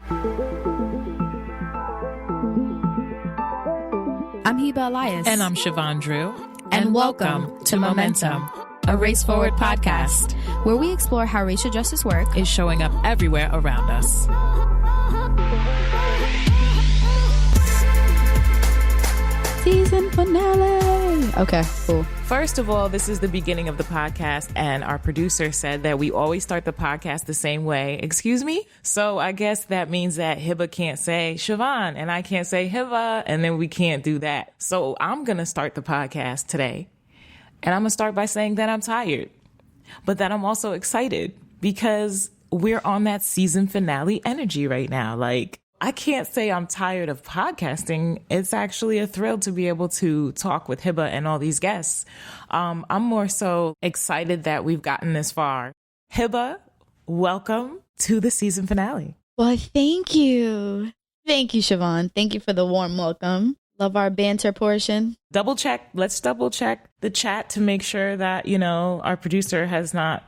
I'm Hiba Elias. And I'm Chevon Drew. And welcome to Momentum, a Race Forward podcast, where we explore how racial justice work is showing up everywhere around us. Season finale. Okay, cool. First of all, this is the beginning of the podcast, and our producer said that we always start the podcast the same way. Excuse me? So I guess that means that Hiba can't say Chevon, and I can't say Hiba, and then we can't do that. So I'm going to start the podcast today, and I'm going to start by saying that I'm tired, but that I'm also excited because we're on that season finale energy right now. Like, I can't say I'm tired of podcasting. It's actually a thrill to be able to talk with Hiba and all these guests. I'm more so excited that we've gotten this far. Hiba, welcome to the season finale. Well, thank you. Thank you, Chevon. Thank you for the warm welcome. Love our banter portion. Let's double check the chat to make sure that, our producer has not,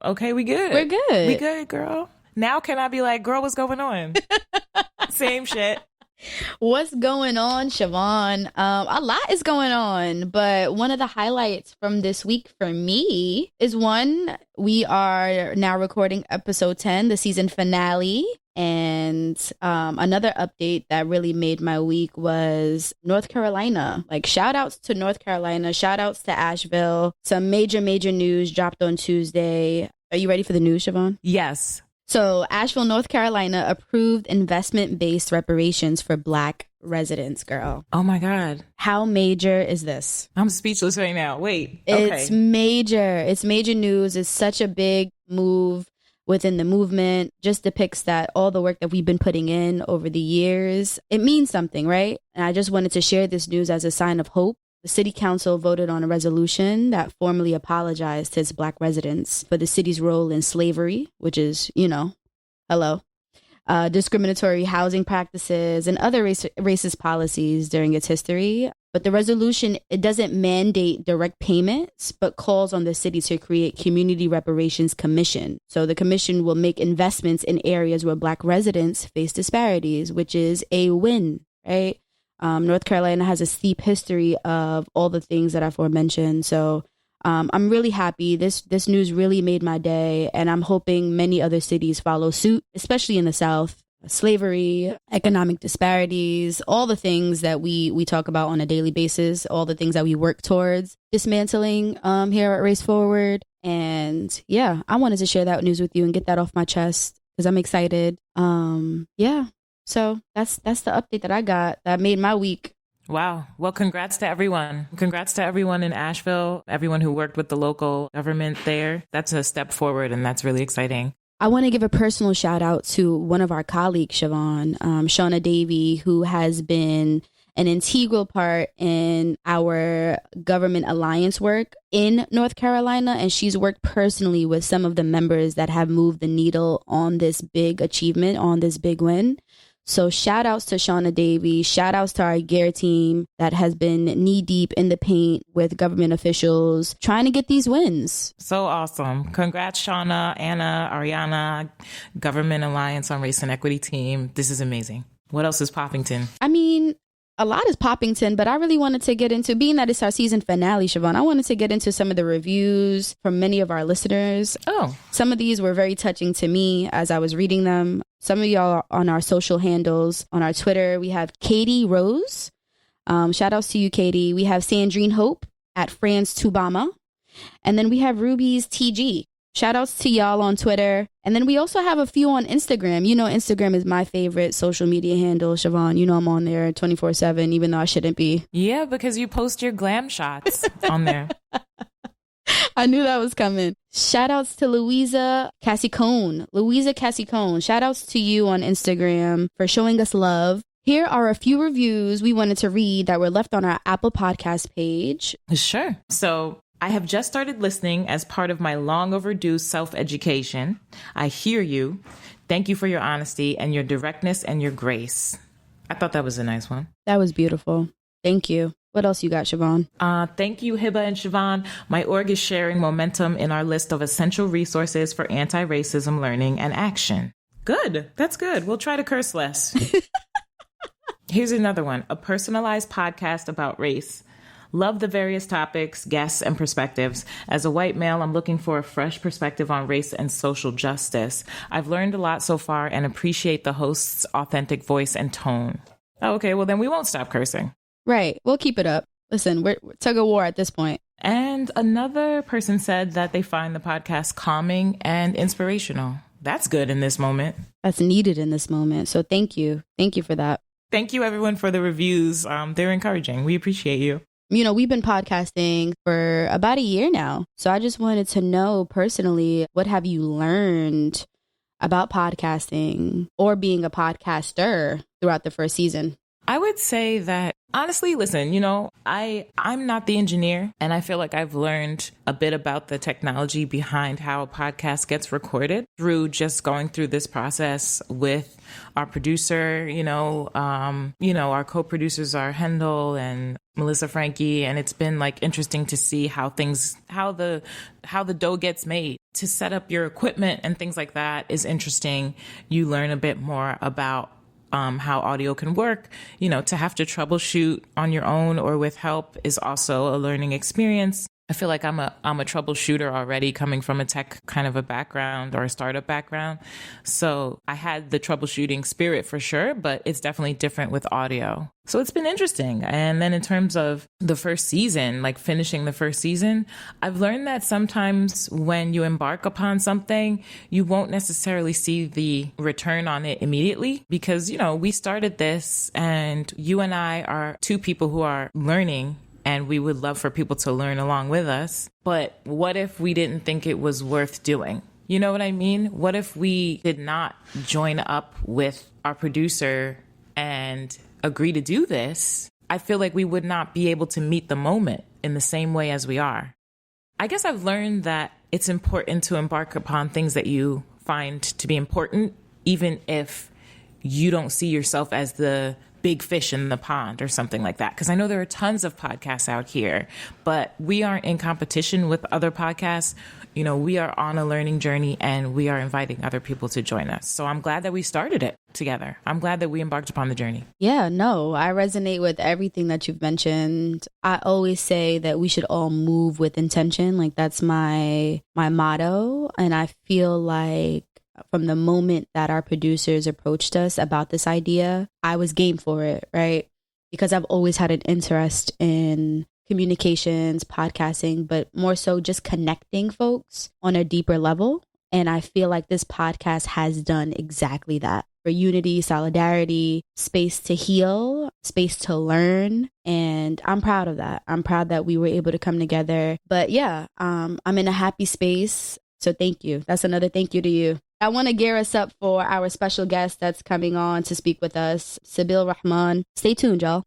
okay, we good. We're good. We good, girl. Now can I be like, girl, what's going on? Same shit. What's going on, Chevon? A lot is going on, but one of the highlights from this week for me is we are now recording episode 10, the season finale. And another update that really made my week was North Carolina. Like, shout outs to North Carolina, shout outs to Asheville. Some major news dropped on Tuesday. Are you ready for the news, Chevon? Yes. So Asheville, North Carolina approved investment-based reparations for Black residents, girl. Oh, my God. How major is this? I'm speechless right now. Wait. It's major. It's major news. It's such a big move within the movement. Just depicts that all the work that we've been putting in over the years, it means something, right? And I just wanted to share this news as a sign of hope. The city council voted on a resolution that formally apologized to its Black residents for the city's role in slavery, which is, discriminatory housing practices and other racist policies during its history. But the resolution, it doesn't mandate direct payments, but calls on the city to create Community Reparations Commission. So the commission will make investments in areas where Black residents face disparities, which is a win, right? North Carolina has a steep history of all the things that I've aforementioned. So I'm really happy. This news really made my day, and I'm hoping many other cities follow suit, especially in the South. Slavery, economic disparities, all the things that we talk about on a daily basis, all the things that we work towards dismantling here at Race Forward. And yeah, I wanted to share that news with you and get that off my chest because I'm excited. So that's the update that I got that made my week. Wow. Well, congrats to everyone. Congrats to everyone in Asheville, everyone who worked with the local government there. That's a step forward, and that's really exciting. I want to give a personal shout out to one of our colleagues, Chevon, Shauna Davey, who has been an integral part in our government alliance work in North Carolina. And she's worked personally with some of the members that have moved the needle on this big achievement, on this big win. So shout outs to Shauna Davey, shout outs to our GARE team that has been knee deep in the paint with government officials trying to get these wins. So awesome. Congrats, Shauna, Anna, Ariana, Government Alliance on Race and Equity team. This is amazing. What else is Poppington? I mean, a lot is Poppington, but I really wanted to get into, being that it's our season finale, Chevon, I wanted to get into some of the reviews from many of our listeners. Oh. Some of these were very touching to me as I was reading them. Some of y'all on our social handles, on our Twitter, we have Katie Rose. Shout outs to you, Katie. We have Sandrine Hope at France Tubama. And then we have Ruby's TG. Shout outs to y'all on Twitter. And then we also have a few on Instagram. You know, Instagram is my favorite social media handle, Chevon. You know, I'm on there 24/7, even though I shouldn't be. Yeah, because you post your glam shots on there. I knew that was coming. Shout outs to Louisa Cassicone. Shout outs to you on Instagram for showing us love. Here are a few reviews we wanted to read that were left on our Apple Podcast page. Sure. So I have just started listening as part of my long overdue self-education. I hear you. Thank you for your honesty and your directness and your grace. I thought that was a nice one. That was beautiful. Thank you. What else you got, Chevon? Thank you, Hiba and Chevon. My org is sharing momentum in our list of essential resources for anti-racism learning and action. Good. That's good. We'll try to curse less. Here's another one. A personalized podcast about race. Love the various topics, guests, and perspectives. As a white male, I'm looking for a fresh perspective on race and social justice. I've learned a lot so far and appreciate the host's authentic voice and tone. Oh, okay, well, then we won't stop cursing. Right. We'll keep it up. Listen, we're tug of war at this point. And another person said that they find the podcast calming and inspirational. That's good in this moment. That's needed in this moment. So thank you. Thank you for that. Thank you, everyone, for the reviews. They're encouraging. We appreciate you. You know, we've been podcasting for about a year now. So I just wanted to know personally, what have you learned about podcasting or being a podcaster throughout the first season? I would say that, honestly, listen, you know, I'm not the engineer, and I feel like I've learned a bit about the technology behind how a podcast gets recorded through just going through this process with our producer, our co-producers are Hendel and Melissa Frankie, and it's been like interesting to see how the dough gets made. To set up your equipment and things like that is interesting. You learn a bit more about how audio can work. You know, to have to troubleshoot on your own or with help is also a learning experience. I feel like I'm a troubleshooter already, coming from a tech kind of a background or a startup background. So I had the troubleshooting spirit for sure, but it's definitely different with audio. So it's been interesting. And then in terms of the first season, like finishing the first season, I've learned that sometimes when you embark upon something, you won't necessarily see the return on it immediately because, you know, we started this and you and I are two people who are learning, and we would love for people to learn along with us. But what if we didn't think it was worth doing? You know what I mean? What if we did not join up with our producer and agree to do this? I feel like we would not be able to meet the moment in the same way as we are. I guess I've learned that it's important to embark upon things that you find to be important, even if you don't see yourself as the big fish in the pond or something like that. Because I know there are tons of podcasts out here, but we aren't in competition with other podcasts. You know, we are on a learning journey and we are inviting other people to join us. So I'm glad that we started it together. I'm glad that we embarked upon the journey. Yeah, no, I resonate with everything that you've mentioned. I always say that we should all move with intention. Like that's my motto. And I feel like from the moment that our producers approached us about this idea, I was game for it, right? Because I've always had an interest in communications, podcasting, but more so just connecting folks on a deeper level. And I feel like this podcast has done exactly that. For unity, solidarity, space to heal, space to learn. And I'm proud of that. I'm proud that we were able to come together. But yeah, I'm in a happy space. So thank you. That's another thank you to you. I want to gear us up for our special guest that's coming on to speak with us, Sabeel Rahman. Stay tuned, y'all.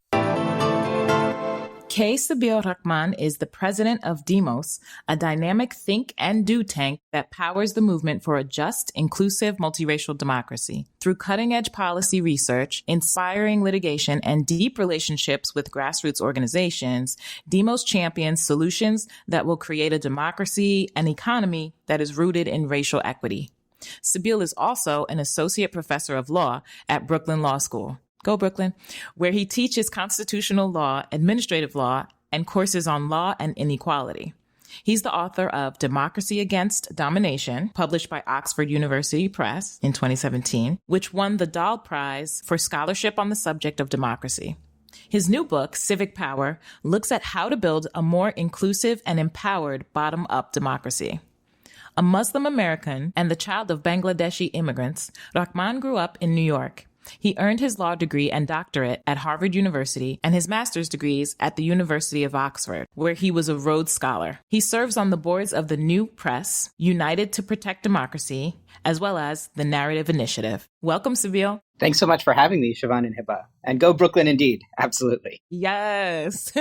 Sabeel Rahman is the president of DEMOS, a dynamic think and do tank that powers the movement for a just, inclusive, multiracial democracy. Through cutting-edge policy research, inspiring litigation, and deep relationships with grassroots organizations, DEMOS champions solutions that will create a democracy and economy that is rooted in racial equity. Sabeel is also an associate professor of law at Brooklyn Law School. Go Brooklyn, where he teaches constitutional law, administrative law, and courses on law and inequality. He's the author of Democracy Against Domination, published by Oxford University Press in 2017, which won the Dahl Prize for scholarship on the subject of democracy. His new book, Civic Power, looks at how to build a more inclusive and empowered bottom-up democracy. A Muslim American and the child of Bangladeshi immigrants, Rahman grew up in New York. He earned his law degree and doctorate at Harvard University and his master's degrees at the University of Oxford, where he was a Rhodes Scholar. He serves on the boards of the New Press, United to Protect Democracy, as well as the Narrative Initiative. Welcome, Sabeel. Thanks so much for having me, Chevon and Hiba. And go Brooklyn indeed. Absolutely. Yes.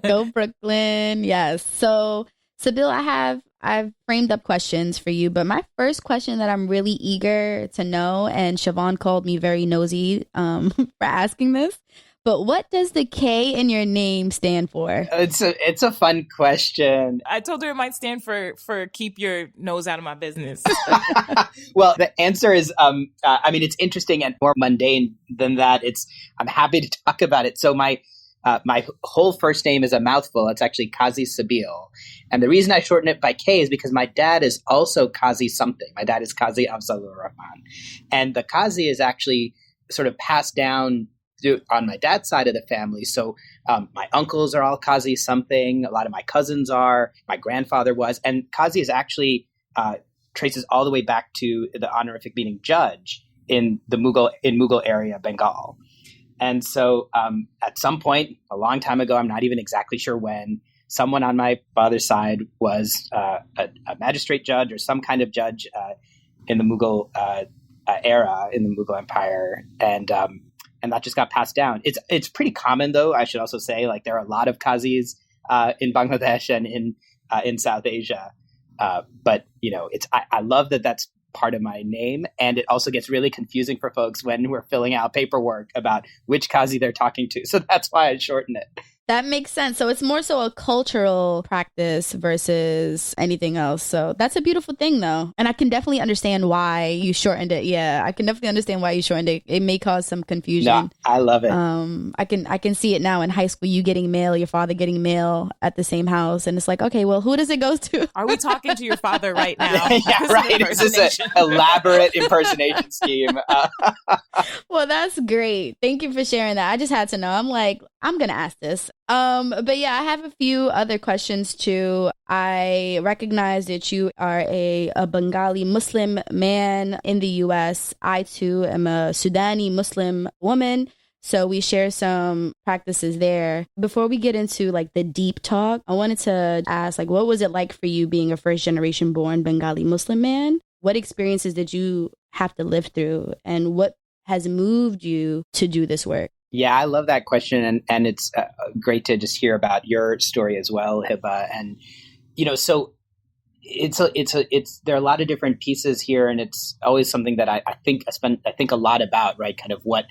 Go Brooklyn. Yes. So, Sabeel, I've framed up questions for you, but my first question that I'm really eager to know, and Chevon called me very nosy for asking this, But what does the K in your name stand for? It's a fun question. I told her it might stand for keep your nose out of my business. Well, the answer is, it's interesting and more mundane than that. I'm happy to talk about it. So my whole first name is a mouthful. It's actually Qazi Sabeel. And the reason I shorten it by K is because my dad is also Qazi something. My dad is Qazi of Sabeel Rahman. And the Qazi is actually sort of passed down on my dad's side of the family. So my uncles are all Qazi something. A lot of my cousins are. My grandfather was. And Qazi is actually traces all the way back to the honorific meaning judge in the Mughal area, Bengal. And so at some point, a long time ago, I'm not even exactly sure when, someone on my father's side was a magistrate judge or some kind of judge in the Mughal era, in the Mughal Empire. And that just got passed down. It's pretty common, though, I should also say, like there are a lot of Qazis in Bangladesh and in South Asia. But, I love that that's part of my name. And it also gets really confusing for folks when we're filling out paperwork about which Qazi they're talking to. So that's why I shorten it. That makes sense. So it's more so a cultural practice versus anything else. So that's a beautiful thing, though. And I can definitely understand why you shortened it. Yeah, I can definitely understand why you shortened it. It may cause some confusion. No, I love it. I can see it now in high school, you getting mail, your father getting mail at the same house. And it's like, okay, well, who does it go to? Are we talking to your father right now? Yeah, right. Is this an elaborate impersonation scheme? Well, that's great. Thank you for sharing that. I just had to know. I'm like, I'm going to ask this. But yeah, I have a few other questions too. I recognize that you are a Bengali Muslim man in the US. I too am a Sudani Muslim woman. So we share some practices there. Before we get into like the deep talk, I wanted to ask, like, what was it like for you being a first generation born Bengali Muslim man? What experiences did you have to live through, and what has moved you to do this work? Yeah, I love that question. And it's great to just hear about your story as well, Hiba. And, so there are a lot of different pieces here, and it's always something that I think a lot about, right? Kind of what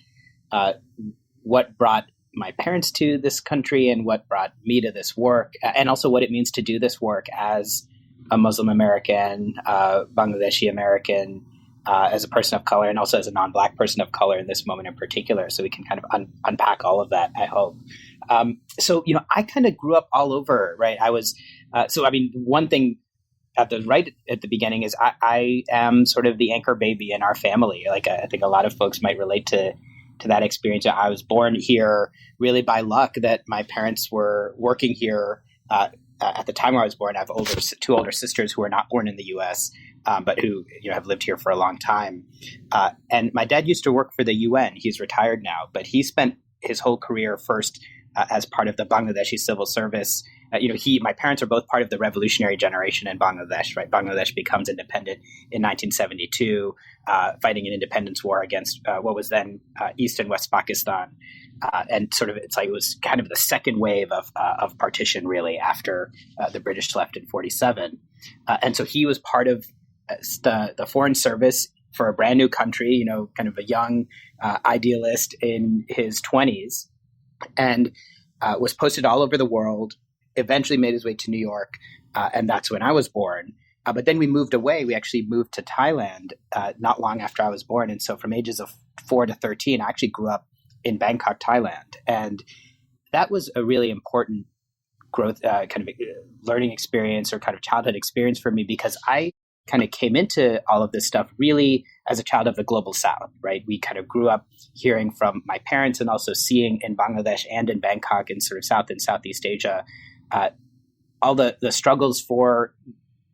brought my parents to this country and what brought me to this work, and also what it means to do this work as a Muslim American, Bangladeshi-American, as a person of color, and also as a non-Black person of color in this moment in particular. So we can kind of unpack all of that, I hope. I kind of grew up all over, right? I was, one thing at the beginning is I am sort of the anchor baby in our family. Like I think a lot of folks might relate to that experience. I was born here really by luck that my parents were working here. At the time where I was born, I have two older sisters who were not born in the U.S., but who have lived here for a long time. And my dad used to work for the UN. He's retired now, but he spent his whole career first as part of the Bangladeshi civil service. My parents are both part of the revolutionary generation in Bangladesh, right? Bangladesh becomes independent in 1972, fighting an independence war against what was then East and West Pakistan. And sort of, it was kind of the second wave of partition, really, after the British left in 1947. And so he was part of the foreign service for a brand new country, kind of a young idealist in his 20s, and was posted all over the world, eventually made his way to New York, and that's when I was born. But then we moved away. We actually moved to Thailand not long after I was born. And so from ages of 4 to 13, I actually grew up in Bangkok, Thailand. And that was a really important growth, kind of learning experience or kind of childhood experience for me, because I kind of came into all of this stuff really as a child of the global South, right? We kind of grew up hearing from my parents and also seeing in Bangladesh and in Bangkok and sort of South and Southeast Asia, all the struggles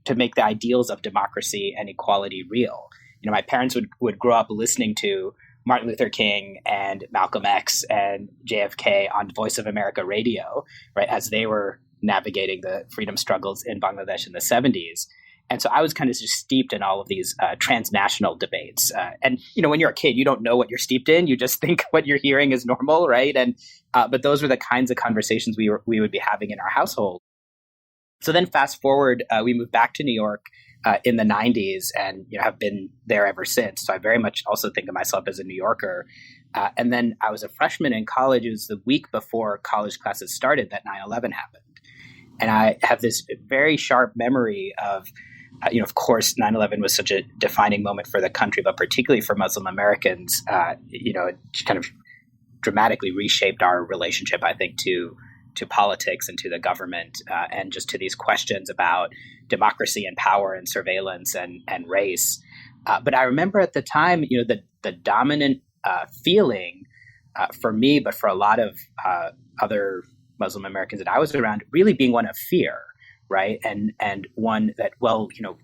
to make the ideals of democracy and equality real. My parents would grow up listening to Martin Luther King and Malcolm X and JFK on Voice of America radio, right, as they were navigating the freedom struggles in Bangladesh in the 70s. And so I was kind of just steeped in all of these transnational debates. And, when you're a kid, you don't know what you're steeped in. You just think what you're hearing is normal, right? And but those were the kinds of conversations we would be having in our household. So then fast forward, we moved back to New York in the 90s, and have been there ever since. So I very much also think of myself as a New Yorker. And then I was a freshman in college. It was the week before college classes started that 9/11 happened. And I have this very sharp memory of, of course, 9/11 was such a defining moment for the country, but particularly for Muslim Americans, it kind of dramatically reshaped our relationship, I think, to politics and to the government, and just to these questions about democracy and power and surveillance and race. But I remember at the time, the dominant feeling for me, but for a lot of other Muslim Americans that I was around, really being one of fear, right? And one that,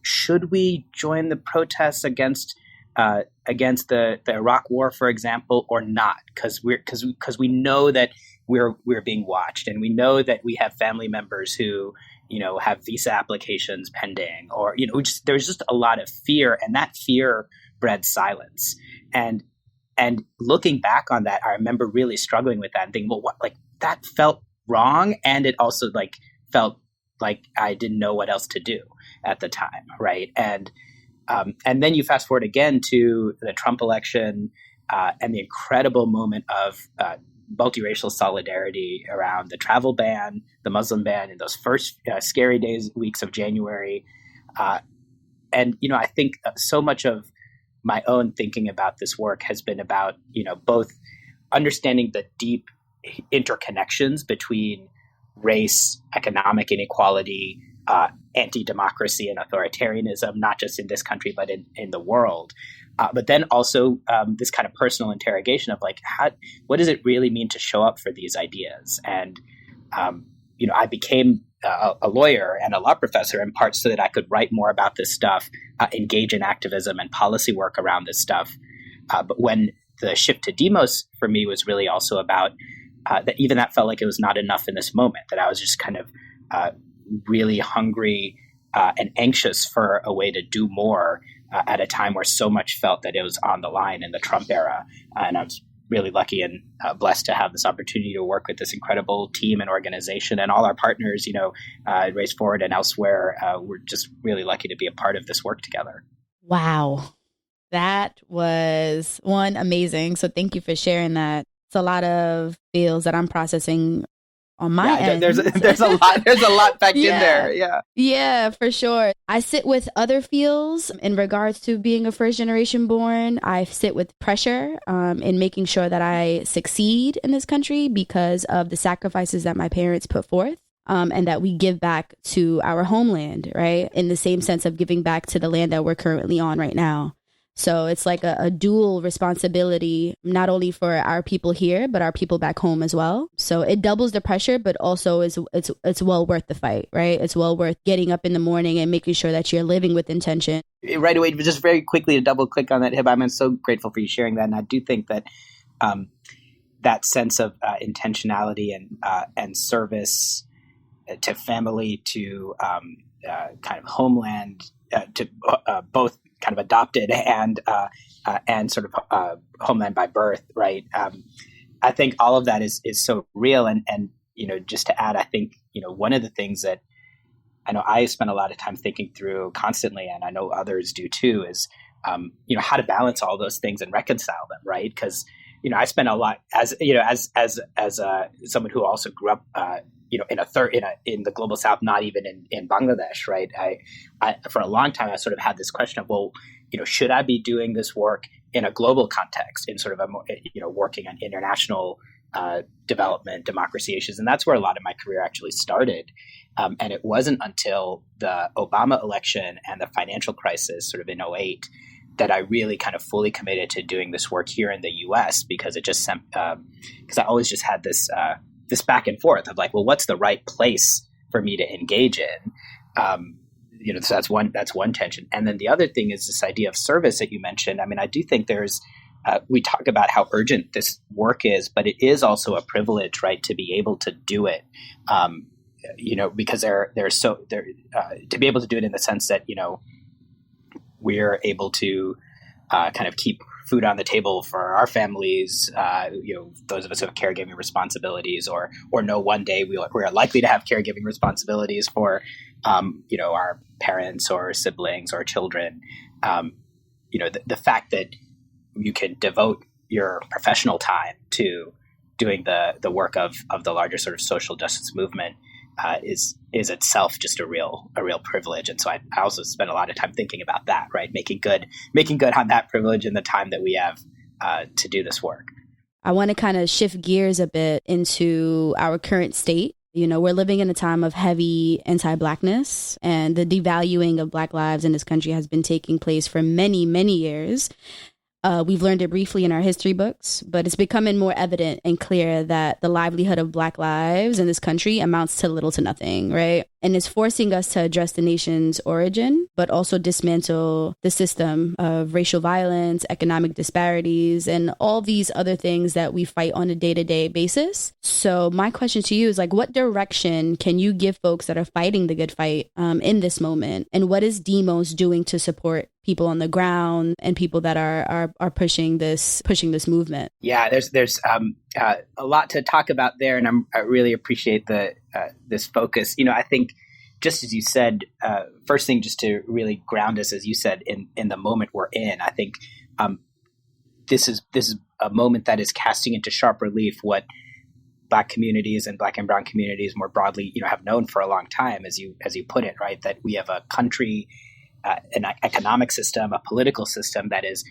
should we join the protests against the Iraq War, for example, or not? Because we know that we're being watched, and we know that we have family members who have visa applications pending, or there's just a lot of fear, and that fear bred silence. And looking back on that, I remember really struggling with that and thinking, well, what, that felt wrong, and it also felt like I didn't know what else to do at the time, right? And then you fast forward again to the Trump election, and the incredible moment of multiracial solidarity around the travel ban, the Muslim ban, in those first scary weeks of January. And I think so much of my own thinking about this work has been about, both understanding the deep interconnections between race, economic inequality, anti-democracy and authoritarianism, not just in this country, but in the world. But then also this kind of personal interrogation of what does it really mean to show up for these ideas? And, I became a lawyer and a law professor in part so that I could write more about this stuff, engage in activism and policy work around this stuff. But when the shift to DEMOS for me was really also about that felt like it was not enough in this moment, that I was just kind of really hungry and anxious for a way to do more at a time where so much felt that it was on the line in the Trump era. And I was really lucky and blessed to have this opportunity to work with this incredible team and organization, and all our partners, Race Forward and elsewhere. We're just really lucky to be a part of this work together. Wow. That was amazing. So thank you for sharing that. It's a lot of feels that I'm processing on my end. There's a lot packed in there. Yeah, for sure. I sit with other feels in regards to being a first generation born. I sit with pressure in making sure that I succeed in this country because of the sacrifices that my parents put forth. And that we give back to our homeland, right? In the same sense of giving back to the land that we're currently on right now. So it's like a dual responsibility, not only for our people here, but our people back home as well. So it doubles the pressure, but also it's well worth the fight, right? It's well worth getting up in the morning and making sure that you're living with intention. Right away, just very quickly to double click on that, Hiba, I'm so grateful for you sharing that. And I do think that that sense of intentionality and service to family, to kind of homeland, to both kind of adopted and sort of homeland by birth, right? I think all of that is so real. And just to add, I think, one of the things that I know I spend a lot of time thinking through constantly, and I know others do too, is, how to balance all those things and reconcile them, right? Because, I spend a lot as someone who also grew up, in the global South, not even in Bangladesh, right? I for a long time I sort of had this question of, well, should I be doing this work in a global context, in sort of a more, working on international development, democracy issues, and that's where a lot of my career actually started. And it wasn't until the Obama election and the financial crisis, sort of in '08, that I really kind of fully committed to doing this work here in the U.S. because it just because I always just had this back and forth of well, what's the right place for me to engage in? So that's one tension. And then the other thing is this idea of service that you mentioned. I mean, I do think we talk about how urgent this work is, but it is also a privilege, right, to be able to do it. Because to be able to do it in the sense that, we're able to kind of keep food on the table for our families, those of us who have caregiving responsibilities, or know one day we are likely to have caregiving responsibilities for, our parents or siblings or children. The fact that you can devote your professional time to doing the work of the larger sort of social justice movement is itself just a real privilege. And so I also spend a lot of time thinking about that, right? Making good on that privilege in the time that we have to do this work. I want to kind of shift gears a bit into our current state. We're living in a time of heavy anti-Blackness, and the devaluing of Black lives in this country has been taking place for many, many years. We've learned it briefly in our history books, but it's becoming more evident and clear that the livelihood of Black lives in this country amounts to little to nothing, right? And it's forcing us to address the nation's origin, but also dismantle the system of racial violence, economic disparities, and all these other things that we fight on a day-to-day basis. So my question to you is, what direction can you give folks that are fighting the good fight in this moment? And what is DEMOS doing to support people on the ground and people that are pushing this movement? Yeah, there's a lot to talk about there, and I really appreciate this focus. I think, just as you said, first thing, just to really ground us, as you said, in the moment we're in, I think this is a moment that is casting into sharp relief what Black communities and Black and brown communities more broadly, have known for a long time, as you put it, right? That we have a country, an economic system, a political system that is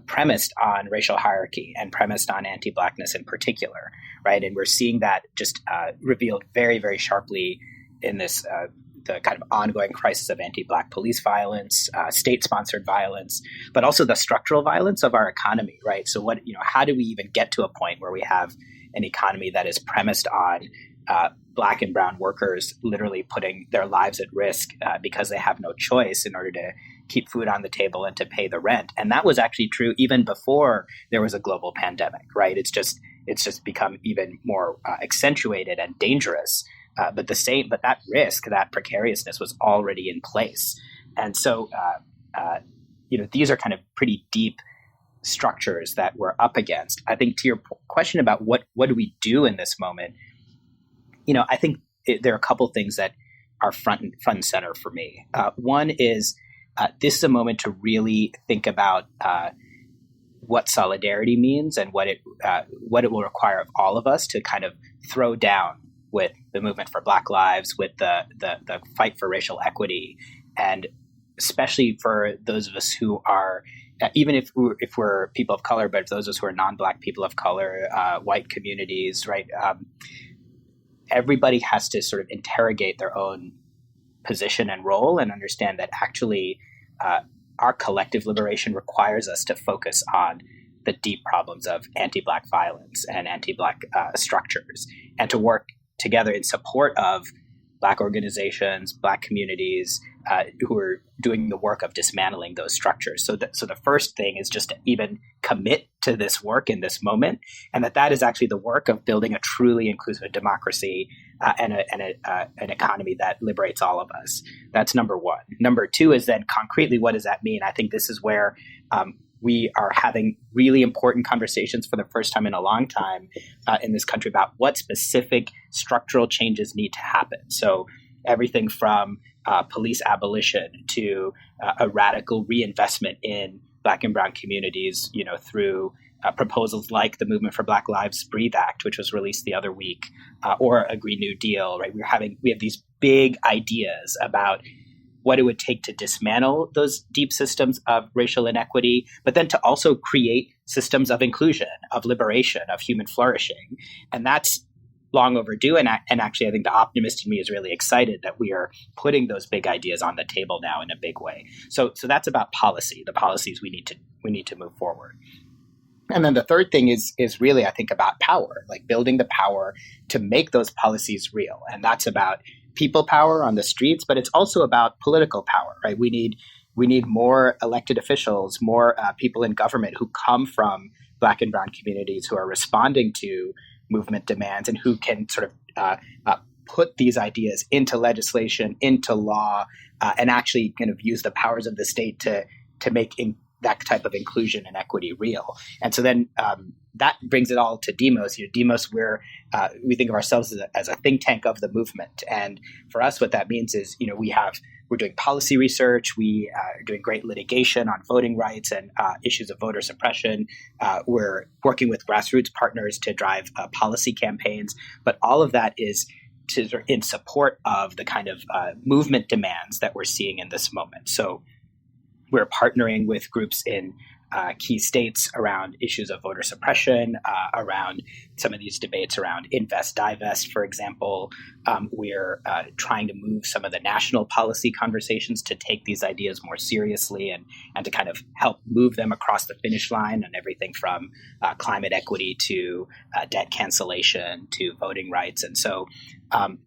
premised on racial hierarchy and premised on anti-Blackness in particular, right? And we're seeing that just revealed very, very sharply in this the kind of ongoing crisis of anti-Black police violence, state-sponsored violence, but also the structural violence of our economy, right? So how do we even get to a point where we have an economy that is premised on Black and brown workers literally putting their lives at risk because they have no choice in order to keep food on the table and to pay the rent? And that was actually true even before there was a global pandemic, right? It's just become even more accentuated and dangerous. But that risk, that precariousness was already in place. And so, these are kind of pretty deep structures that we're up against. I think to your question about what do we do in this moment, I think there are a couple things that are front and center for me. One is this is a moment to really think about what solidarity means and what it will require of all of us to kind of throw down with the movement for Black lives, with the fight for racial equity, and especially for those of us who are, even if we're people of color, but those of us who are non-Black people of color, white communities, right? Everybody has to sort of interrogate their own position and role and understand that actually our collective liberation requires us to focus on the deep problems of anti-Black violence and anti-Black structures, and to work together in support of Black organizations, Black communities who are doing the work of dismantling those structures. So the first thing is just to even commit to this work in this moment, and that is actually the work of building a truly inclusive democracy and an economy that liberates all of us. That's number one. Number two is then concretely, what does that mean? I think this is where we are having really important conversations for the first time in a long time in this country about what specific structural changes need to happen. So everything from police abolition to a radical reinvestment in Black and brown communities, through proposals like the Movement for Black Lives Breathe Act, which was released the other week, or a Green New Deal, right? We have these big ideas about what it would take to dismantle those deep systems of racial inequity, but then to also create systems of inclusion, of liberation, of human flourishing. And that's long overdue. And actually, I think the optimist in me is really excited that we are putting those big ideas on the table now in a big way. So that's about policy, the policies we need to move forward. And then the third thing is really, I think, about power, like building the power to make those policies real. And that's about people power on the streets, but it's also about political power, right? We need more elected officials, more people in government who come from Black and brown communities who are responding to movement demands and who can sort of put these ideas into legislation, into law, and actually kind of use the powers of the state to make that type of inclusion and equity real. And so then that brings it all to DEMOS. DEMOS, we think of ourselves as a think tank of the movement. And for us, what that means is, we're doing policy research. We are doing great litigation on voting rights and issues of voter suppression. We're working with grassroots partners to drive policy campaigns. But all of that is in support of the kind of movement demands that we're seeing in this moment. So we're partnering with groups in key states around issues of voter suppression, around some of these debates around invest, divest, for example. We're trying to move some of the national policy conversations to take these ideas more seriously and to kind of help move them across the finish line on everything from climate equity to debt cancellation to voting rights. And so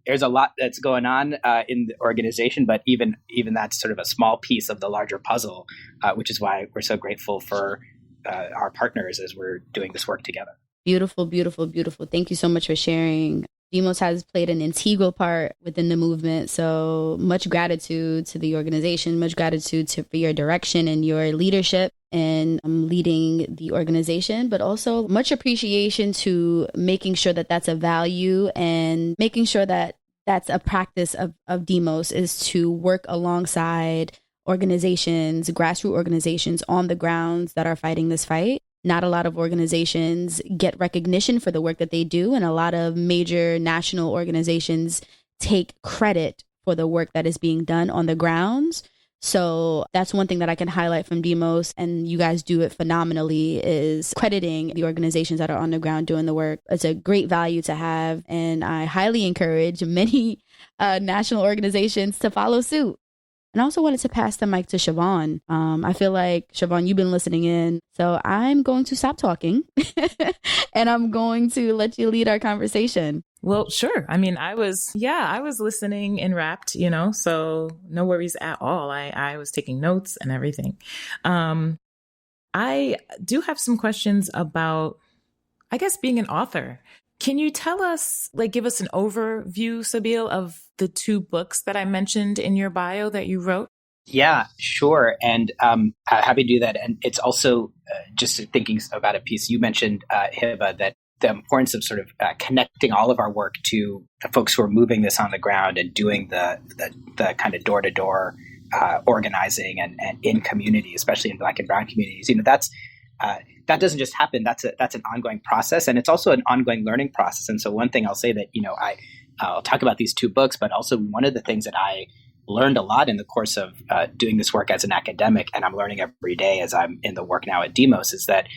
there's a lot that's going on in the organization, but even that's sort of a small piece of the larger puzzle, which is why we're so grateful for our partners as we're doing this work together. Beautiful, beautiful, beautiful. Thank you so much for sharing. DEMOS has played an integral part within the movement. So much gratitude to the organization, much gratitude for your direction and your leadership in leading the organization, but also much appreciation to making sure that that's a value and making sure that that's a practice of DEMOS is to work alongside organizations, grassroots organizations on the grounds that are fighting this fight. Not a lot of organizations get recognition for the work that they do, and a lot of major national organizations take credit for the work that is being done on the grounds. So that's one thing that I can highlight from DEMOS, and you guys do it phenomenally, is crediting the organizations that are on the ground doing the work. It's a great value to have, and I highly encourage many national organizations to follow suit. And I also wanted to pass the mic to Chevon. I feel like, Chevon, you've been listening in. So I'm going to stop talking and I'm going to let you lead our conversation. Well, sure. I mean, I was listening enwrapped, so no worries at all. I was taking notes and everything. I do have some questions about, I guess, being an author. Can you tell us, give us an overview, Sabeel, of the 2 books that I mentioned in your bio that you wrote? Yeah, sure. And happy to do that. And it's also just thinking about a piece you mentioned, Hiba, that the importance of sort of connecting all of our work to the folks who are moving this on the ground and doing the kind of door-to-door organizing and in community, especially in Black and Brown communities. That doesn't just happen. That's an ongoing process, and it's also an ongoing learning process. And so one thing I'll say that I'll talk about these 2 books, but also one of the things that I learned a lot in the course of doing this work as an academic, and I'm learning every day as I'm in the work now at DEMOS, is that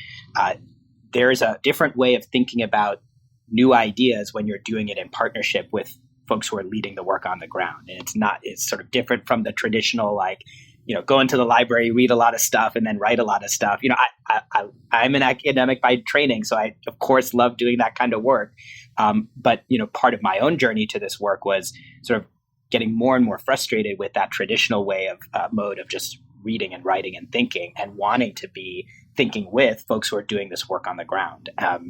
there's a different way of thinking about new ideas when you're doing it in partnership with folks who are leading the work on the ground. And it's sort of different from the traditional, go into the library, read a lot of stuff, and then write a lot of stuff. I'm an academic by training, so I, of course, love doing that kind of work. But part of my own journey to this work was sort of getting more and more frustrated with that traditional way of mode of just reading and writing and thinking, and wanting to be thinking with folks who are doing this work on the ground.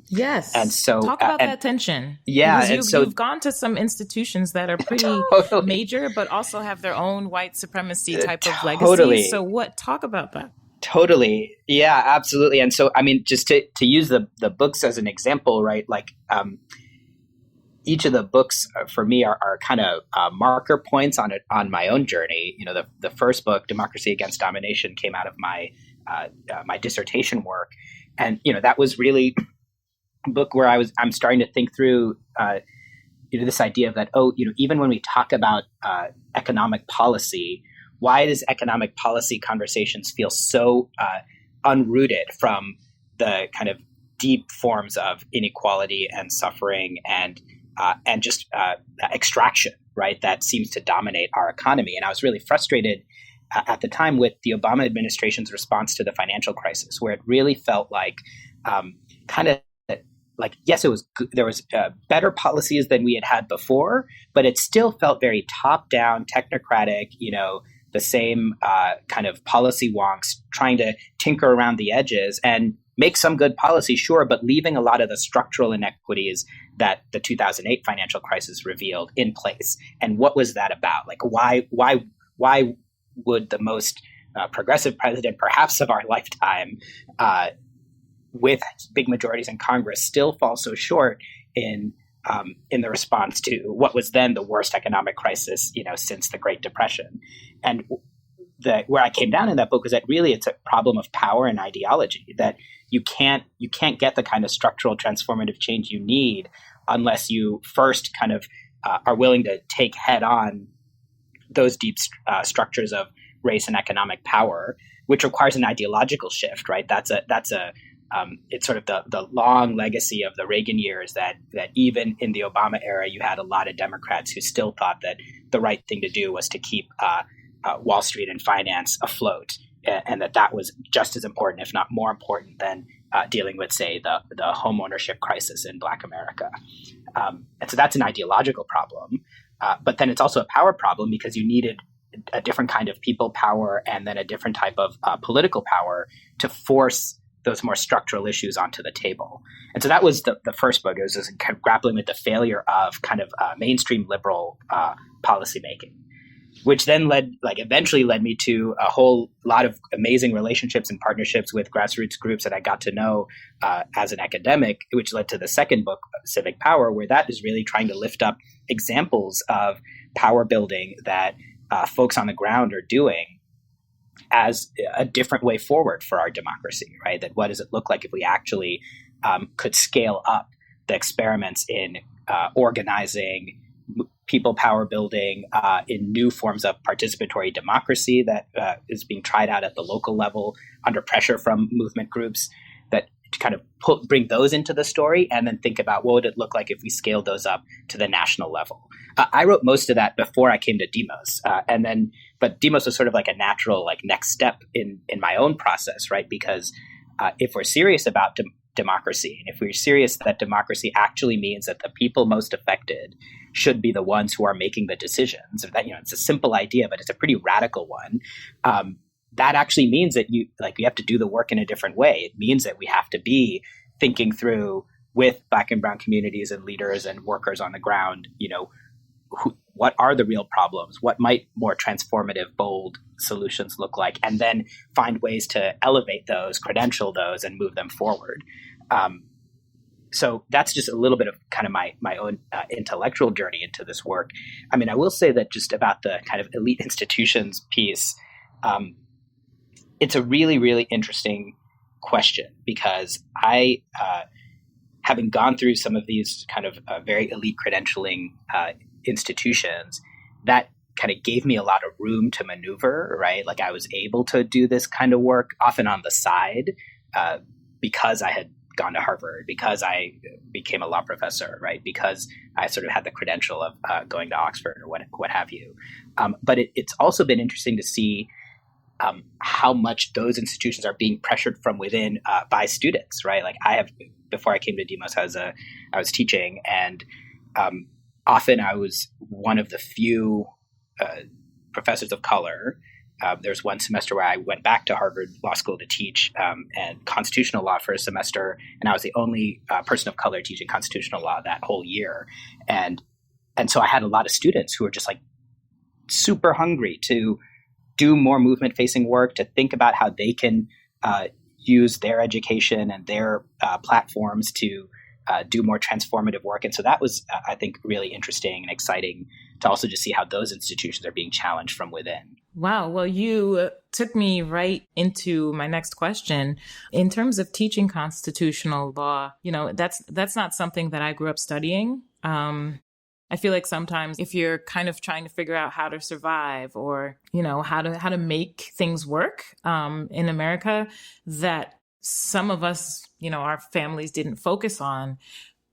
Yes. And so talk about that tension. Yeah. Because you've gone to some institutions that are pretty totally major, but also have their own white supremacy type of totally. legacy. So talk about that. Totally. Yeah, absolutely. And so, I mean, just to use the books as an example, right? Each of the books for me are kind of marker points on my own journey. The first book, Democracy Against Domination, came out of my dissertation work, and that was really a book where I'm starting to think through this idea of that. Even when we talk about economic policy, why does economic policy conversations feel so unrooted from the kind of deep forms of inequality and suffering and just extraction, right? That seems to dominate our economy. And I was really frustrated at the time with the Obama administration's response to the financial crisis, where it really felt like yes, it was there was better policies than we had before, but it still felt very top-down, technocratic, the same kind of policy wonks trying to tinker around the edges and make some good policy, sure, but leaving a lot of the structural inequities that the 2008 financial crisis revealed in place. And what was that about? Why would the most progressive president, perhaps of our lifetime, with big majorities in Congress, still falls so short in the response to what was then the worst economic crisis, since the Great Depression. And where I came down in that book was that really it's a problem of power and ideology, that you can't get the kind of structural transformative change you need unless you first kind of are willing to take head on those deep structures of race and economic power, which requires an ideological shift, right? It's sort of the long legacy of the Reagan years that even in the Obama era, you had a lot of Democrats who still thought that the right thing to do was to keep Wall Street and finance afloat, and that was just as important, if not more important, than dealing with, say, the home ownership crisis in Black America. And so that's an ideological problem. But then it's also a power problem because you needed a different kind of people power and then a different type of political power to force those more structural issues onto the table. And so that was the first book. It was just kind of grappling with the failure of kind of mainstream liberal policymaking, which then eventually led me to a whole lot of amazing relationships and partnerships with grassroots groups that I got to know as an academic, which led to the second book, Civic Power, where that is really trying to lift up examples of power building that folks on the ground are doing as a different way forward for our democracy, right? That what does it look like if we actually could scale up the experiments in organizing, people power building, in new forms of participatory democracy that is being tried out at the local level under pressure from movement groups, that to kind of bring those into the story and then think about what would it look like if we scaled those up to the national level. I wrote most of that before I came to DEMOS, but DEMOS was sort of like a natural next step in my own process, right? Because if we're serious about democracy, and if we're serious that democracy actually means that the people most affected should be the ones who are making the decisions, that it's a simple idea, but it's a pretty radical one. That actually means that you have to do the work in a different way. It means that we have to be thinking through with Black and brown communities and leaders and workers on the ground, what are the real problems? What might more transformative, bold solutions look like? And then find ways to elevate those, credential those, and move them forward. So that's just a little bit of kind of my own intellectual journey into this work. I mean, I will say that just about the kind of elite institutions piece, it's a really, really interesting question because I, having gone through some of these kind of very elite credentialing institutions, that kind of gave me a lot of room to maneuver, right? I was able to do this kind of work often on the side because I had gone to Harvard, because I became a law professor, right? Because I sort of had the credential of going to Oxford or what have you. But it's also been interesting to see how much those institutions are being pressured from within by students, right? Before I came to DEMOS, I was teaching, and often I was one of the few professors of color. There's one semester where I went back to Harvard Law School to teach and constitutional law for a semester, and I was the only person of color teaching constitutional law that whole year. And so I had a lot of students who were just super hungry to do more movement-facing work, to think about how they can use their education and their platforms to do more transformative work. And so that was, I think, really interesting and exciting to also just see how those institutions are being challenged from within. Wow. Well, you took me right into my next question. In terms of teaching constitutional law, that's not something that I grew up studying. I feel like sometimes if you're kind of trying to figure out how to survive or, how to make things work in America, that some of us, our families didn't focus on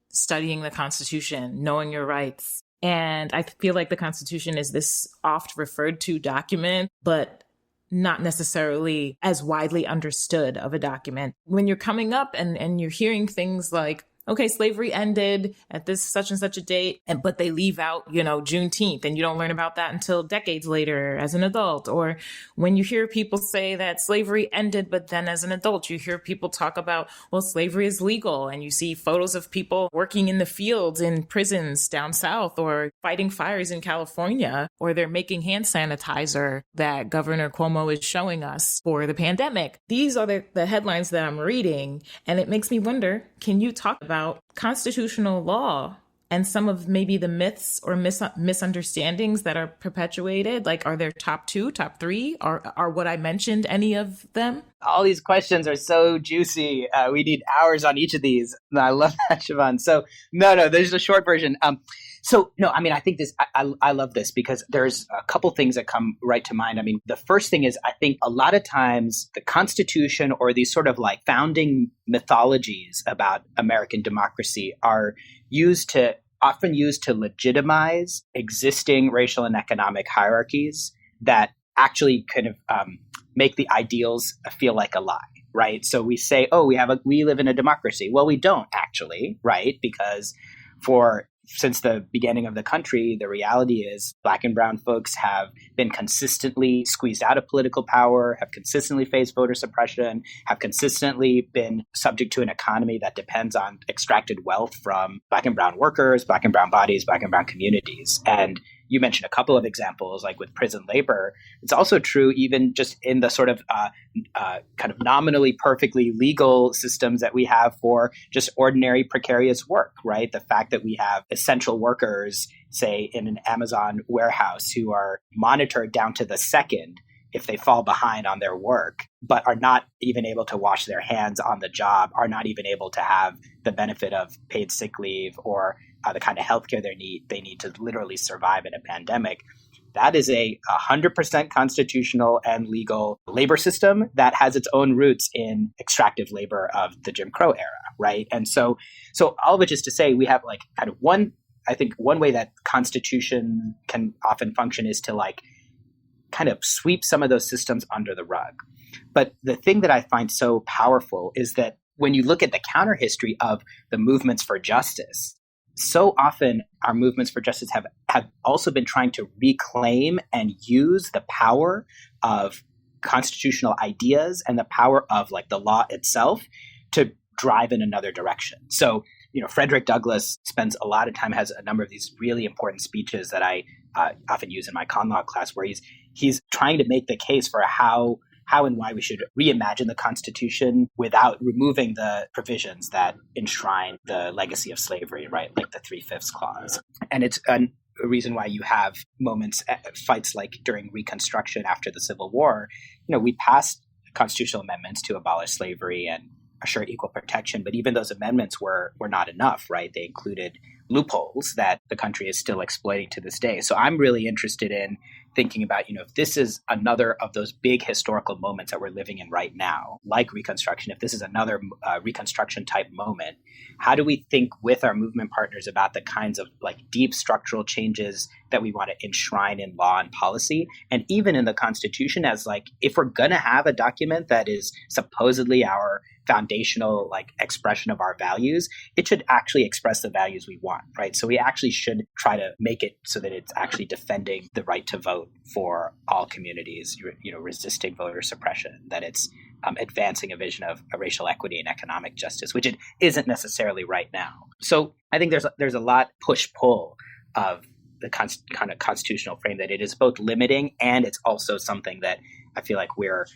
studying the Constitution, knowing your rights. And I feel like the Constitution is this oft referred to document, but not necessarily as widely understood of a document. When you're coming up and you're hearing things like okay, slavery ended at this such and such a date, but they leave out, Juneteenth, and you don't learn about that until decades later as an adult. Or when you hear people say that slavery ended, but then as an adult, you hear people talk about, well, slavery is legal, and you see photos of people working in the fields in prisons down south or fighting fires in California, or they're making hand sanitizer that Governor Cuomo is showing us for the pandemic. These are the headlines that I'm reading, and it makes me wonder, can you talk about constitutional law and some of maybe the myths or misunderstandings that are perpetuated? Like, are there top 2, top 3? Are what I mentioned any of them? All these questions are so juicy. We need hours on each of these. I love that, Chevon. So no, there's a short version. I think this, I love this because there's a couple things that come right to mind. I mean, the first thing is, I think a lot of times the Constitution or these sort of like founding mythologies about American democracy are often used to legitimize existing racial and economic hierarchies that actually kind of make the ideals feel like a lie. Right. So we say, we live in a democracy. Well, we don't actually. Right. Because since the beginning of the country, the reality is Black and brown folks have been consistently squeezed out of political power, have consistently faced voter suppression, have consistently been subject to an economy that depends on extracted wealth from Black and brown workers, Black and brown bodies, Black and brown communities. And you mentioned a couple of examples, like with prison labor. It's also true even just in the sort of kind of nominally perfectly legal systems that we have for just ordinary precarious work, right? The fact that we have essential workers, say in an Amazon warehouse, who are monitored down to the second if they fall behind on their work, but are not even able to wash their hands on the job, are not even able to have the benefit of paid sick leave or the kind of healthcare they need to literally survive in a pandemic. That is a 100% constitutional and legal labor system that has its own roots in extractive labor of the Jim Crow era, right? And so all of which is to say, we have like kind of one way that Constitution can often function is to like kind of sweep some of those systems under the rug. But the thing that I find so powerful is that when you look at the counter history of the movements for justice, so often our movements for justice have also been trying to reclaim and use the power of constitutional ideas and the power of like the law itself to drive in another direction. So, Frederick Douglass spends a lot of time, has a number of these really important speeches that I often use in my con law class, where he's trying to make the case for how and why we should reimagine the Constitution without removing the provisions that enshrine the legacy of slavery, right? Like the 3/5 clause. And it's a reason why you have fights like during Reconstruction after the Civil War. We passed constitutional amendments to abolish slavery and assure equal protection, but even those amendments were not enough, right? They included loopholes that the country is still exploiting to this day. So I'm really interested in thinking about, if this is another of those big historical moments that we're living in right now, like Reconstruction, if this is another Reconstruction type moment, how do we think with our movement partners about the kinds of like deep structural changes that we want to enshrine in law and policy, and even in the Constitution, as like, if we're going to have a document that is supposedly our foundational like expression of our values, it should actually express the values we want, right? So we actually should try to make it so that it's actually defending the right to vote for all communities, resisting voter suppression, that it's advancing a vision of racial equity and economic justice, which it isn't necessarily right now. So I think there's a lot push-pull of the kind of constitutional frame, that it is both limiting and it's also something that I feel like we're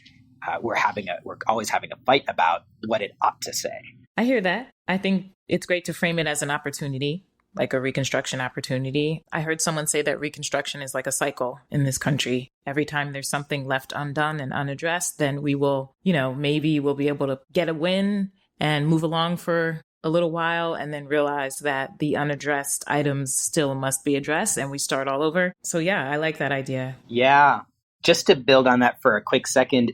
always having a fight about what it ought to say. I hear that. I think it's great to frame it as an opportunity, like a Reconstruction opportunity. I heard someone say that Reconstruction is like a cycle in this country. Every time there's something left undone and unaddressed, then we will, maybe we'll be able to get a win and move along for a little while and then realize that the unaddressed items still must be addressed and we start all over. So yeah, I like that idea. Yeah. Just to build on that for a quick second,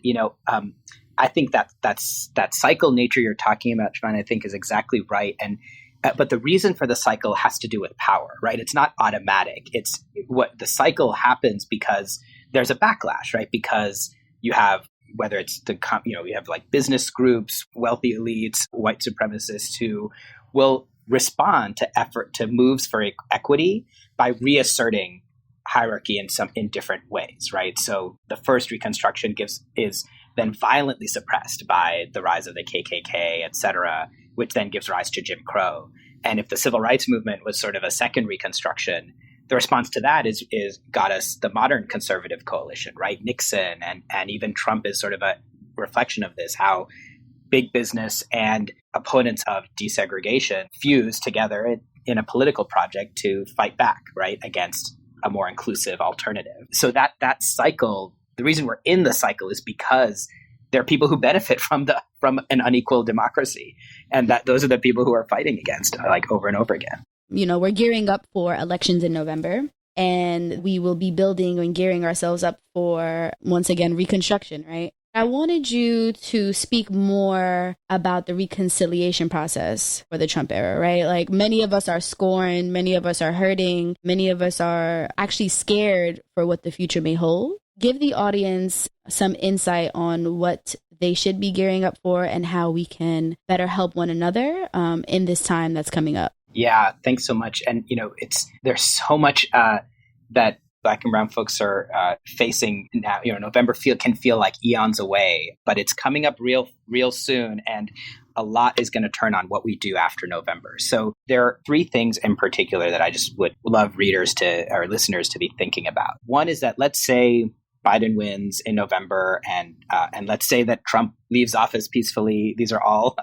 I think that cycle nature you're talking about, Chevon, I think is exactly right. And but the reason for the cycle has to do with power, right? It's not automatic. It's what the cycle happens because there's a backlash, right? Because you have, whether it's you have like business groups, wealthy elites, white supremacists who will respond to moves for equity by reasserting hierarchy in different ways, right? So the first Reconstruction is then violently suppressed by the rise of the KKK, et cetera, which then gives rise to Jim Crow. And if the Civil Rights Movement was sort of a second Reconstruction, the response to that is got us the modern conservative coalition, right? Nixon and even Trump is sort of a reflection of this, how big business and opponents of desegregation fuse together in a political project to fight back, right, against a more inclusive alternative. So that cycle, the reason we're in the cycle is because there are people who benefit from an unequal democracy, and that those are the people who are fighting against, like, over and over again. You know, we're gearing up for elections in November, and we will be building and gearing ourselves up for, once again, Reconstruction, right? I wanted you to speak more about the reconciliation process for the Trump era, right? Like, many of us are scorned, many of us are hurting, many of us are actually scared for what the future may hold. Give the audience some insight on what they should be gearing up for and how we can better help one another in this time that's coming up. Yeah, thanks so much. And, there's so much that Black and brown folks are facing now. November can feel like eons away, but it's coming up real soon. And a lot is going to turn on what we do after November. So there are three things in particular that I just would love listeners to be thinking about. One is that, let's say Biden wins in November, and let's say that Trump leaves office peacefully. These are all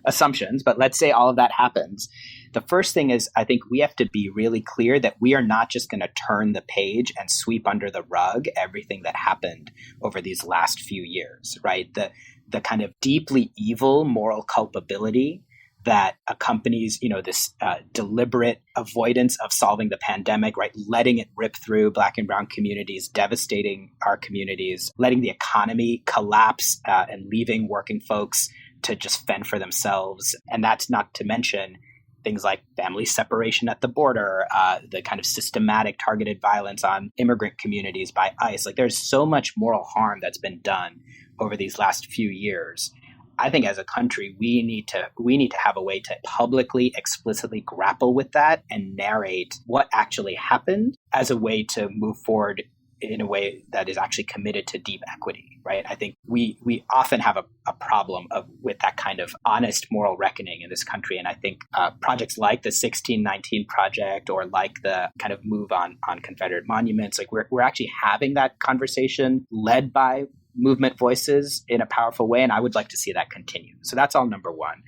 assumptions, but let's say all of that happens. The first thing is, I think we have to be really clear that we are not just going to turn the page and sweep under the rug everything that happened over these last few years, right? The kind of deeply evil moral culpability that accompanies, this deliberate avoidance of solving the pandemic, right? Letting it rip through Black and brown communities, devastating our communities, letting the economy collapse and leaving working folks to just fend for themselves. And that's not to mention things like family separation at the border, the kind of systematic targeted violence on immigrant communities by ICE. Like, there's so much moral harm that's been done over these last few years. I think as a country, we need to have a way to publicly, explicitly grapple with that and narrate what actually happened as a way to move forward in a way that is actually committed to deep equity, right? I think we often have a problem with that kind of honest moral reckoning in this country. And I think projects like the 1619 Project, or like the kind of move on Confederate monuments, like we're actually having that conversation led by movement voices in a powerful way. And I would like to see that continue. So that's all number one.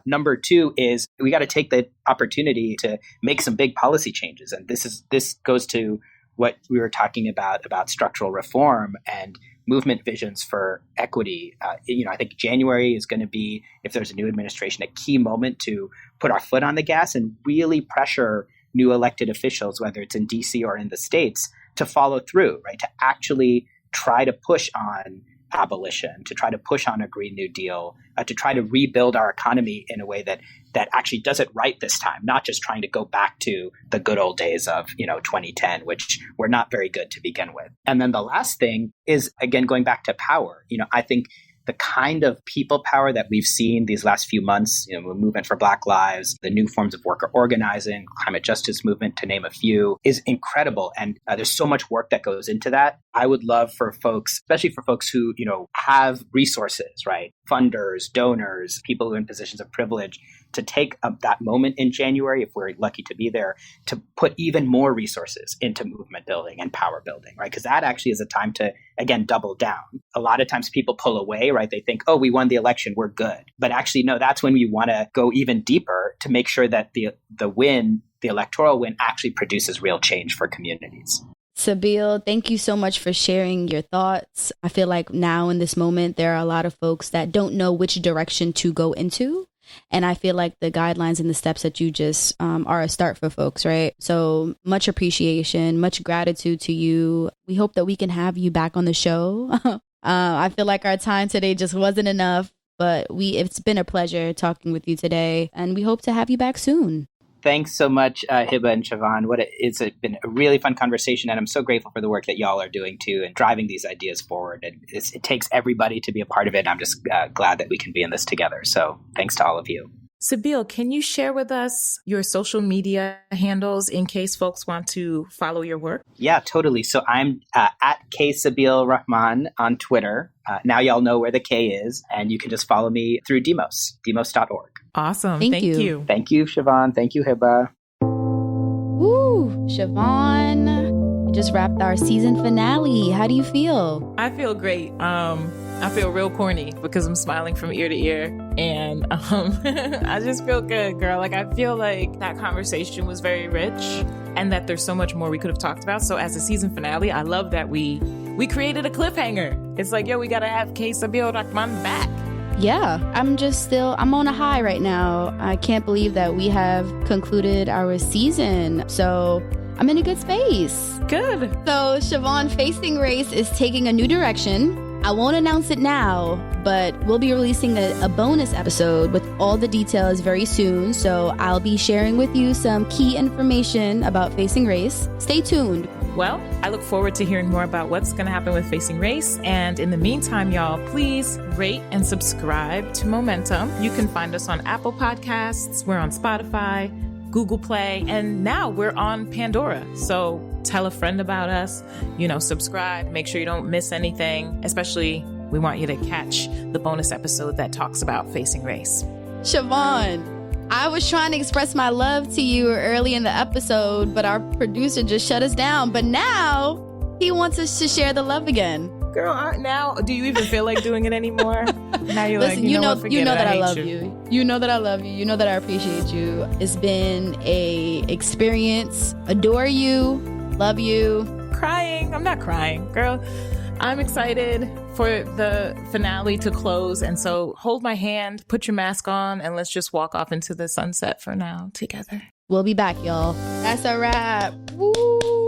Number two is we got to take the opportunity to make some big policy changes. And this goes to what we were talking about structural reform and movement visions for equity. I think January is going to be, if there's a new administration, a key moment to put our foot on the gas and really pressure new elected officials, whether it's in DC or in the states, to follow through, right? To actually try to push on abolition, to try to push on a Green New Deal, to try to rebuild our economy in a way that actually does it right this time, not just trying to go back to the good old days of 2010, which were not very good to begin with. And then the last thing is, again, going back to power. I think the kind of people power that we've seen these last few months, the movement for Black Lives, the new forms of worker organizing, climate justice movement, to name a few, is incredible. And there's so much work that goes into that. I would love for folks, especially for folks who, have resources, right? Funders, donors, people who are in positions of privilege, to take up that moment in January, if we're lucky to be there, to put even more resources into movement building and power building, right? Because that actually is a time to, again, double down. A lot of times people pull away, right? They think, oh, we won the election, we're good. But actually, no, that's when we want to go even deeper to make sure that the electoral win actually produces real change for communities. Sabeel, thank you so much for sharing your thoughts. I feel like now in this moment, there are a lot of folks that don't know which direction to go into. And I feel like the guidelines and the steps that you just are a start for folks, right? So much appreciation, much gratitude to you. We hope that we can have you back on the show. I feel like our time today just wasn't enough, but it's been a pleasure talking with you today. And we hope to have you back soon. Thanks so much, Hiba and Chevon. It's been a really fun conversation, and I'm so grateful for the work that y'all are doing too, and driving these ideas forward. And it takes everybody to be a part of it. And I'm just glad that we can be in this together. So thanks to all of you. Sabeel, can you share with us your social media handles in case folks want to follow your work? Yeah, totally. So I'm at Sabeel Rahman on Twitter. Now y'all know where the K is, and you can just follow me through DEMOS, demos.org. Awesome. Thank Thank you. you. Thank you, Chevon. Thank you, Hiba. Woo, Chevon, we just wrapped our season finale. How do you feel? I feel great. I feel real corny because I'm smiling from ear to ear, and I just feel good, girl. Like, I feel like that conversation was very rich and that there's so much more we could have talked about. So as a season finale, I love that we created a cliffhanger. It's like, yo, we got to have Sabeel Rahman back. Yeah, I'm on a high right now. I can't believe that we have concluded our season. So I'm in a good space. Good. So Chevon, Facing Race is taking a new direction. I won't announce it now, but we'll be releasing a bonus episode with all the details very soon. So I'll be sharing with you some key information about Facing Race. Stay tuned. Well, I look forward to hearing more about what's going to happen with Facing Race. And in the meantime, y'all, please rate and subscribe to Momentum. You can find us on Apple Podcasts. We're on Spotify, Google Play, and now we're on Pandora. So tell a friend about us, subscribe, make sure you don't miss anything. Especially, we want you to catch the bonus episode that talks about Facing Race. Chevon, I was trying to express my love to you early in the episode, but our producer just shut us down. But now he wants us to share the love again. Girl, now do you even feel like doing it anymore? Now you're Listen, like, you know that I love you. You know that I love you. You know that I appreciate you. It's been a experience. Adore you. Love you. Crying. I'm not crying, girl. I'm excited for the finale to close. And so hold my hand, put your mask on, and let's just walk off into the sunset for now together. We'll be back, y'all. That's a wrap. Woo!